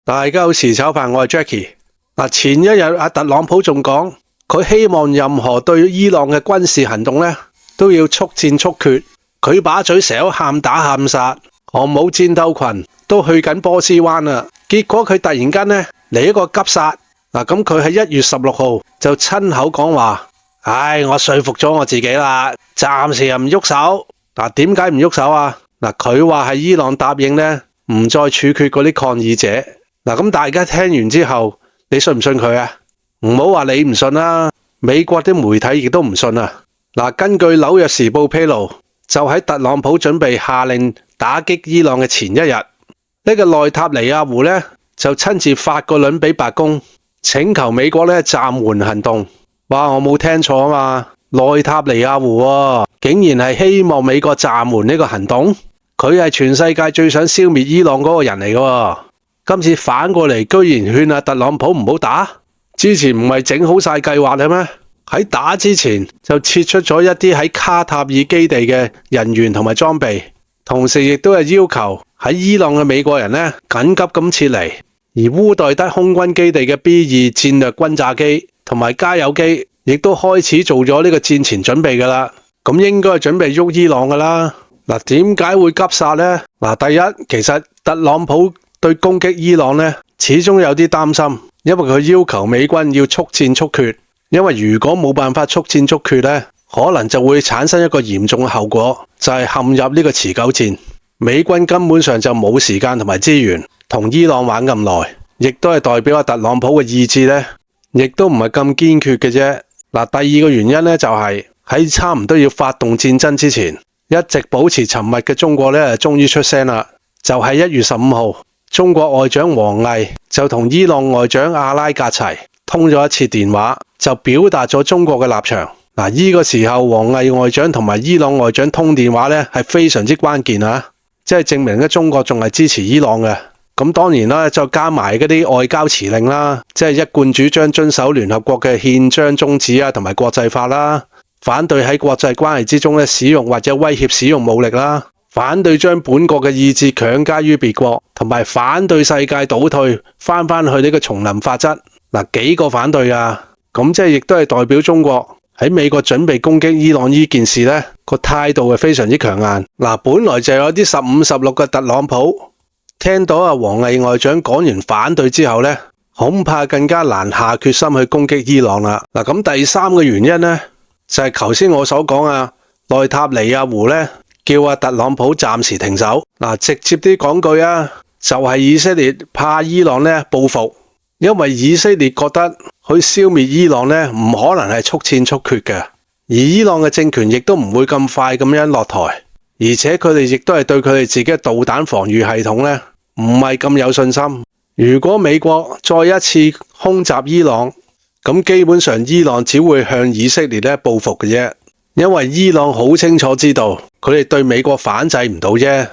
大家好，時炒飯，我係 Jackie。前一日阿特朗普仲講，佢希望任何對伊朗嘅軍事行動呢都要速戰速決。佢把嘴成日喊打喊殺，航母戰鬥群都去緊波斯灣啦。結果佢突然間呢嚟一個急剎。咁佢喺1月16號就親口講話，我說服咗我自己啦，暫時又唔喐手。點解唔喐手啊？佢話係伊朗答應呢唔再處決嗰啲抗議者。咁大家聽完之後，你信唔信佢啊？唔好話你唔信啦，美國啲媒體亦都唔信啊。根據紐約時報披露，就喺特朗普準備下令打擊伊朗嘅前一日，呢個內塔尼亞胡呢就親自發個輪俾白宮，請求美國呢暫緩行動。哇，我冇聽錯啊嘛，內塔尼亞胡竟然係希望美國暫緩呢個行動，佢係全世界最想消滅伊朗嗰個人嚟㗎。今次反過嚟，居然勸阿特朗普唔好打，之前唔係整好晒計劃嘅咩？喺打之前就撤出咗一啲喺卡塔爾基地嘅人員同埋裝備，同時亦都係要求喺伊朗嘅美國人呢緊急咁撤離。而烏代德空軍基地嘅 B2 戰略轟炸機同埋加油機亦都開始做咗呢個戰前準備㗎啦。咁應該係準備喐伊朗㗎啦。點解會急剎呢？第一，其實特朗普對攻擊伊朗呢，始終有啲擔心，因為佢要求美軍要速戰速決。因為如果冇辦法速戰速決呢，可能就會產生一個嚴重嘅後果，就係陷入呢個持久戰。美軍根本上就冇時間同埋資源同伊朗玩咁耐，亦都係代表阿特朗普嘅意志呢，亦都唔係咁堅決嘅啫。第二個原因呢，就係喺差唔多要發動戰爭之前，一直保持沉默嘅中國呢，終於出聲啦。就係1月15號。中國外長王毅就同伊朗外長阿拉格齊通咗一次電話，就表達咗中國嘅立場。呢個時候王毅外長同埋伊朗外長通電話呢係非常之關鍵啊，即係證明咧中國仲係支持伊朗嘅。咁當然啦，再加埋嗰啲外交辭令啦，即係一貫主張遵守聯合國嘅憲章宗旨啊，同埋國際法啦，反對喺國際關係之中咧使用或者威脅使用武力啦。反對將本國嘅意志強加於別國，同埋反對世界倒退，翻返去呢個叢林法則。幾個反對啊，咁即係亦都係代表中國喺美國準備攻擊伊朗呢件事呢個態度係非常之強硬。本來就有啲15、16嘅特朗普，聽到阿王毅外長講完反對之後呢，恐怕更加難下決心去攻擊伊朗啦。咁第三個原因呢，就係頭先我所講啊，內塔尼亞胡呢，叫阿特朗普暫時停手。直接啲講句啊，就係以色列怕伊朗呢報復，因為以色列覺得去消滅伊朗呢唔可能係速戰速決嘅，而伊朗嘅政權亦都唔會咁快咁樣落台，而且佢哋亦都係對佢哋自己嘅導彈防禦系統呢唔係咁有信心。如果美國再一次空襲伊朗，咁基本上伊朗只會向以色列呢報復嘅啫。因為伊朗好清楚知道佢哋對美國反制唔到啫，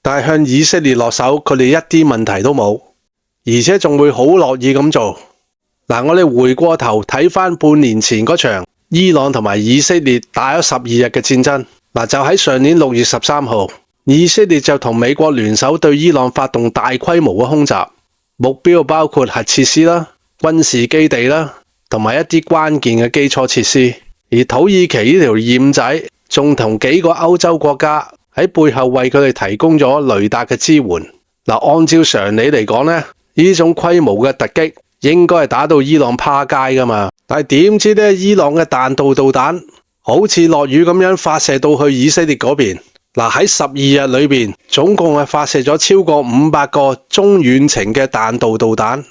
但係向以色列落手，佢哋一啲問題都冇，而且仲會好樂意咁做。我哋回過頭睇翻半年前嗰場伊朗同埋以色列打咗12日嘅戰爭，就喺上年6月13號，以色列就同美國聯手對伊朗發動大規模嘅空襲，目標包括核設施啦、軍事基地啦，同埋一啲關鍵嘅基礎設施。而土耳其呢條堰仔仲同幾個歐洲國家喺背後為佢哋提供咗雷達嘅支援。按照常理嚟講呢，呢種規模嘅突擊應該係打到伊朗趴街噶嘛，但係點知呢，伊朗嘅彈道導彈好似落雨咁樣發射到去以色列嗰邊。喺12日裏邊，總共係發射咗超過500個中遠程嘅彈道導彈。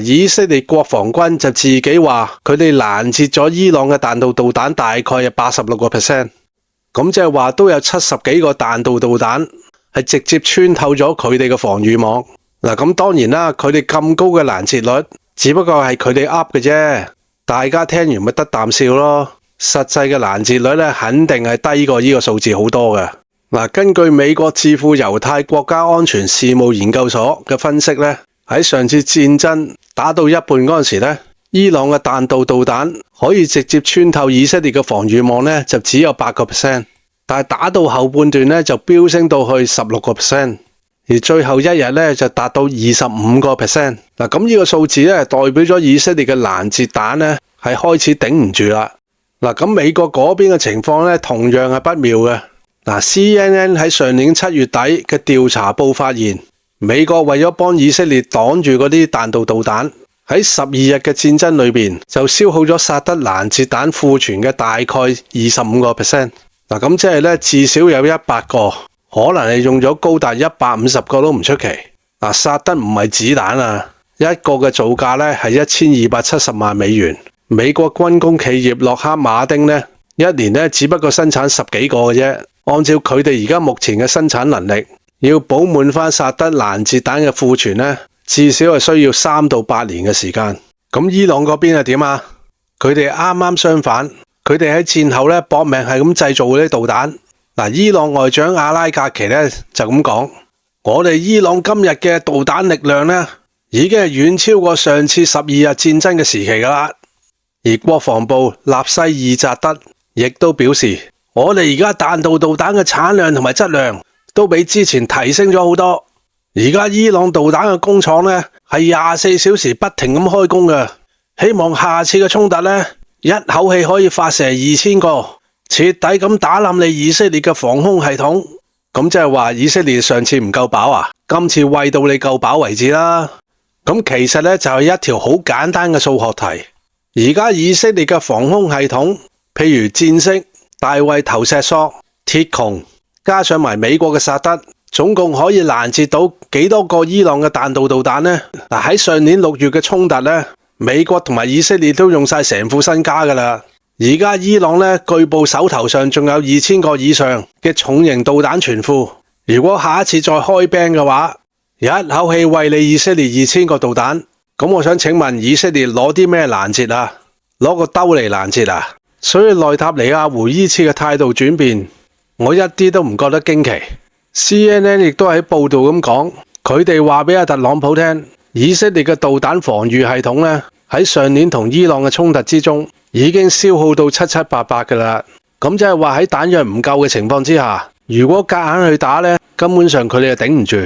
以色列國防軍就自己話佢哋攔截咗伊朗嘅彈道導彈大概係86%，咁即係話都有70幾個彈道導彈係直接穿透咗佢哋嘅防禦網。咁當然啦，佢哋咁高嘅攔截率，只不過係佢哋噏嘅啫，大家聽完咪得啖笑咯。實際嘅攔截率咧，肯定係低過呢個數字好多嘅。根據美國智庫猶太國家安全事務研究所嘅分析咧，喺上次戰爭打到一半嗰陣時咧，伊朗嘅彈道導彈可以直接穿透以色列嘅防禦網咧，就只有8%，但係打到後半段咧就飆升到去16%，而最後一日咧就達到25%。嗱，咁呢個數字咧代表咗以色列嘅攔截彈咧係開始頂唔住啦。嗱，咁美國嗰邊嘅情況咧同樣係不妙嘅。嗱，CNN 喺上年7月底嘅調查報發現，美國為咗幫以色列擋住嗰啲彈道導彈，喺12日嘅戰爭裏邊就消耗咗薩德攔截彈庫存嘅大概25%。嗱，咁即係咧至少有100個，可能係用咗高達150個都唔出奇。嗱，薩德唔係子彈啊，一個嘅造價咧係1270萬美元。美國軍工企業洛克馬丁咧一年咧只不過生產10幾個嘅啫。按照佢哋而家目前嘅生產能力，要補滿翻薩德攔截彈嘅庫存咧，至少係需要3到8年嘅時間。咁伊朗嗰邊係點啊？佢哋啱啱相反，佢哋喺戰後咧搏命係咁製造嗰啲導彈。嗱，伊朗外長阿拉格奇咧就咁講：我哋伊朗今日嘅導彈力量咧，已經係遠超過上次12日戰爭嘅時期噶啦。而國防部納西爾扎德亦都表示，我哋而家彈道導彈嘅產量同埋質量都比之前提升咗好多。而家伊朗導彈嘅工廠咧係24小時不停咁開工嘅，希望下次嘅衝突咧一口氣可以發射2000個，徹底咁打冧你以色列嘅防空系統。咁即係話以色列上次唔夠飽啊，今次餵到你夠飽為止啦。咁其實咧就係一條好簡單嘅數學題。而家以色列嘅防空系統，譬如戰式、大衛投石索、鐵穹，加上埋美國嘅薩德，總共可以攔截到幾多個伊朗嘅彈道導彈呢？嗱，喺上年6月嘅衝突呢，美國同埋以色列都用晒成副身家噶啦。而家伊朗呢，據報手頭上仲有2000個以上嘅重型導彈存庫。如果下一次再開兵嘅話，一口氣餵你以色列2000個導彈。咁我想請問以色列攞啲咩攔截啊？攞個兜嚟攔截啊？所以內塔尼亞胡依次嘅態度轉變，我一啲都唔覺得驚奇。CNN 亦都喺報道咁講，佢哋話俾阿特朗普聽，以色列嘅導彈防禦系統咧喺上年同伊朗嘅衝突之中已經消耗到七七八八噶啦。咁即係話喺彈藥唔夠嘅情況之下，如果夾硬去打咧，根本上佢哋就頂唔住。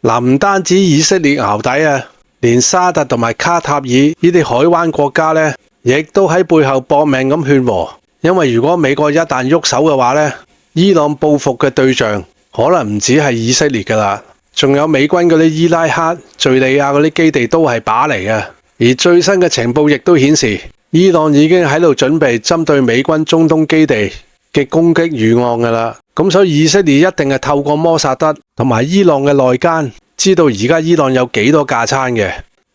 嗱，唔單止以色列淆底啊！連沙特同埋卡塔爾呢啲海灣國家咧，亦都喺背後搏命咁勸和。因為如果美國一旦喐手嘅話咧，伊朗報復嘅對象可能唔止係以色列噶啦，仲有美軍嗰啲伊拉克、敘利亞嗰啲基地都係靶嚟嘅。而最新嘅情報亦都顯示，伊朗已經喺度準備針對美軍中東基地嘅攻擊預案噶啦。咁所以以色列一定係透過摩薩德同埋伊朗嘅內奸，知道而家伊朗有幾多架撐嘅，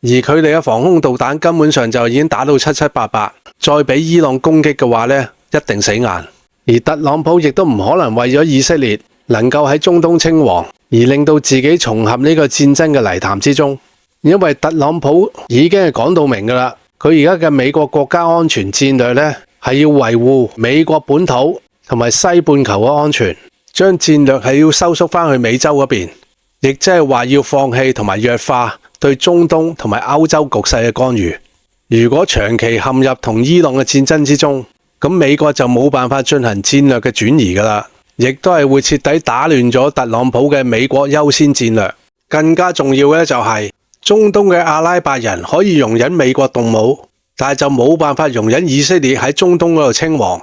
而佢哋嘅防空導彈根本上就已經打到七七八八，再俾伊朗攻擊嘅話呢，一定死硬。而特朗普亦都唔可能為咗以色列能夠喺中東稱王，而令到自己重陷呢個戰爭嘅泥潭之中，因為特朗普已經係講到明噶啦，佢而家嘅美國國家安全戰略呢，係要維護美國本土同埋西半球嘅安全，將戰略係要收縮翻去美洲嗰邊。亦即係話要放棄同埋弱化對中東同埋歐洲局勢嘅干預。如果長期陷入同伊朗嘅戰爭之中，咁美國就冇辦法進行戰略嘅轉移噶啦，亦都係會徹底打亂咗特朗普嘅美國優先戰略。更加重要嘅就係中東嘅阿拉伯人可以容忍美國動武，但係就冇辦法容忍以色列喺中東嗰度稱王，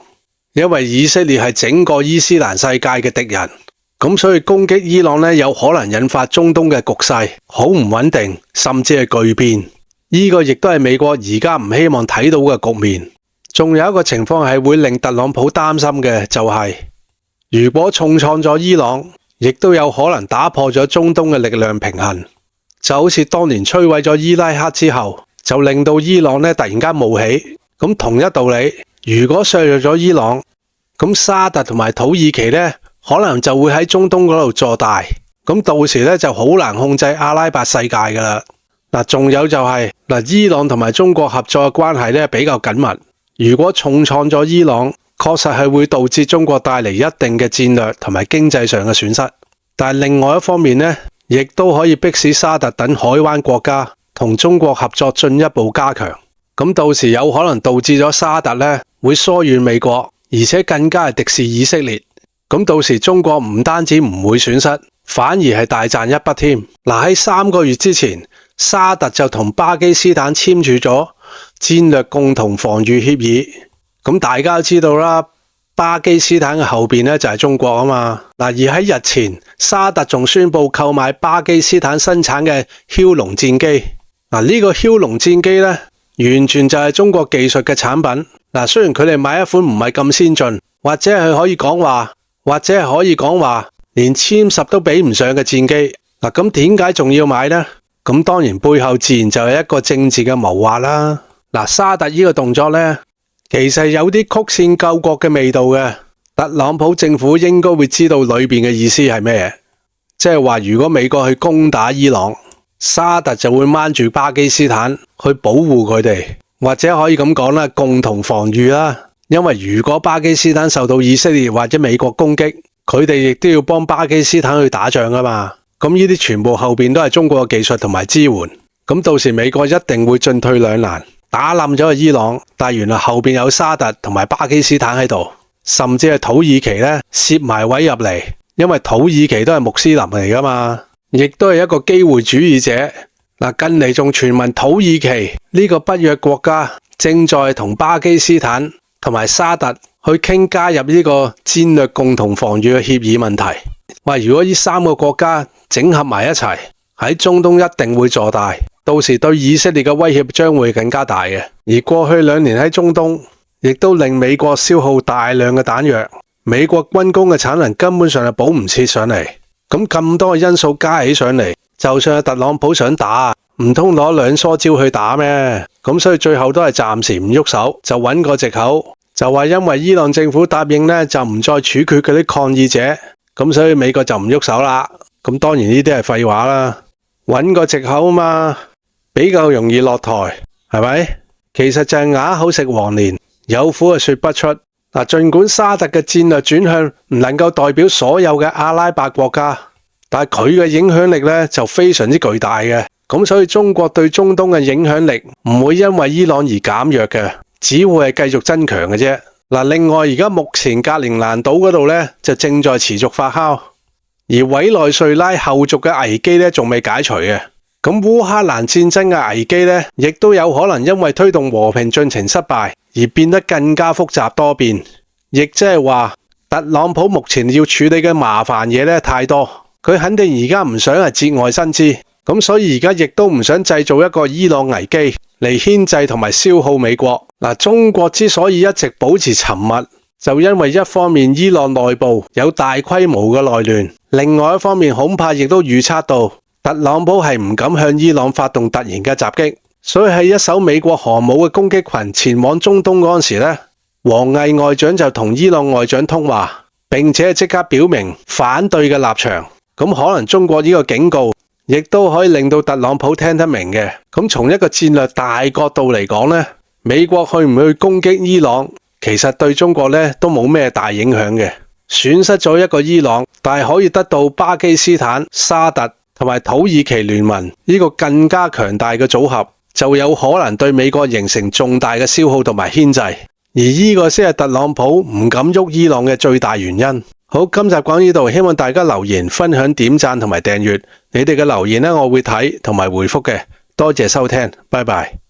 因為以色列係整個伊斯蘭世界嘅敵人。咁所以攻擊伊朗咧，有可能引發中東嘅局勢好唔穩定，甚至係巨變。呢個亦都係美國而家唔希望睇到嘅局面。仲有一個情況係會令特朗普擔心嘅，就係如果重創咗伊朗，亦都有可能打破咗中東嘅力量平衡。就好似當年摧毀咗伊拉克之後，就令到伊朗咧突然間冒起。咁同一道理，如果削弱咗伊朗，咁沙特同埋土耳其咧，可能就會喺中東嗰度坐大，咁到時咧就好難控制阿拉伯世界噶啦。嗱，仲有就係伊朗同埋中國合作嘅關係咧比較緊密，如果重創咗伊朗，確實係會導致中國帶嚟一定嘅戰略同埋經濟上嘅損失。但係另外一方面咧，亦都可以迫使沙特等海灣國家同中國合作進一步加強。咁到時有可能導致咗沙特咧會疏遠美國，而且更加係敵視以色列。咁到時中國唔單止唔會損失，反而係大賺一筆添。嗱，喺3個月之前，沙特就同巴基斯坦簽署咗戰略共同防禦協議。咁大家都知道啦，巴基斯坦嘅後邊咧就係中國啊嘛。嗱，而喺日前，沙特仲宣布購買巴基斯坦生產嘅梟龍戰機。嗱，呢個梟龍戰機咧，完全就係中國技術嘅產品。嗱，雖然佢哋買一款唔係咁先進，或者係可以講話，連殲10都比唔上嘅戰機。嗱，咁點解仲要買呢？咁當然背後自然就係一個政治嘅謀劃啦。嗱，沙特呢個動作呢，其實有啲曲線救國嘅味道嘅。特朗普政府應該會知道裏邊嘅意思係咩，即係話如果美國去攻打伊朗，沙特就會掹住巴基斯坦去保護佢哋，或者可以咁講啦，共同防禦啦。因為如果巴基斯坦受到以色列或者美國攻擊，佢哋亦都要幫巴基斯坦去打仗噶嘛。咁呢啲全部後邊都係中國嘅技術同埋支援。咁到時美國一定會進退兩難，打冧咗個伊朗，但原來後邊有沙特同埋巴基斯坦喺度，甚至係土耳其咧攝埋位入嚟，因為土耳其都係穆斯林嚟噶嘛，亦都係一個機會主義者。嗱，近嚟仲傳聞土耳其呢個北約國家正在同巴基斯坦同埋沙特去傾加入呢個戰略共同防禦嘅協議問題。話如果呢3個國家整合埋一齊，喺中東一定會坐大，到時對以色列嘅威脅將會更加大嘅。而過去2年喺中東，亦都令美國消耗大量嘅彈藥，美國軍工嘅產能根本上係補唔切上嚟。咁多嘅因素加起上嚟，就算係特朗普想打，唔通攞2梳招去打咩？咁所以最後都係暫時唔喐手，就揾個藉口，就話因為伊朗政府答應呢，就唔再處決嗰啲抗議者，咁所以美國就唔喐手啦。咁當然呢啲係廢話啦，揾個藉口嘛，比較容易落台，係咪？其實就係啞口食黃連，有苦就說不出。嗱，儘管沙特嘅戰略轉向唔能夠代表所有嘅阿拉伯國家，但係佢嘅影響力咧就非常之巨大嘅。咁所以中國對中東嘅影響力唔會因為伊朗而減弱嘅，只會係繼續增強嘅啫。嗱，另外而家目前格陵蘭島嗰度咧就正在持續發酵，而委內瑞拉後續嘅危機咧仲未解除嘅。咁烏克蘭戰爭嘅危機咧，亦都有可能因為推動和平進程失敗而變得更加複雜多變。亦即係話，特朗普目前要處理嘅麻煩嘢咧太多，佢肯定而家唔想係節外生枝，咁所以而家亦都唔想製造一個伊朗危機嚟牽制同埋消耗美國。嗱，中國之所以一直保持沉默，就因為一方面伊朗內部有大規模嘅內亂，另外一方面恐怕亦都預測到特朗普係唔敢向伊朗發動突然嘅襲擊，所以喺一艘美國航母嘅攻擊群前往中東嗰陣時咧，王毅外長就同伊朗外長通話，並且即刻表明反對嘅立場。咁可能中國呢個警告，亦都可以令到特朗普聽得明嘅。咁從一個戰略大角度嚟講咧，美國去唔去攻擊伊朗，其實對中國咧都冇咩大影響嘅。損失咗一個伊朗，但係可以得到巴基斯坦、沙特同埋土耳其聯盟呢個更加強大嘅組合，就有可能對美國形成重大嘅消耗同埋牽制，而呢個先係特朗普唔敢喐伊朗嘅最大原因。好，今集講到呢度，希望大家留言、分享、點讚同埋訂閱，你哋嘅留言咧我會睇同埋回覆嘅，多謝收聽，拜拜。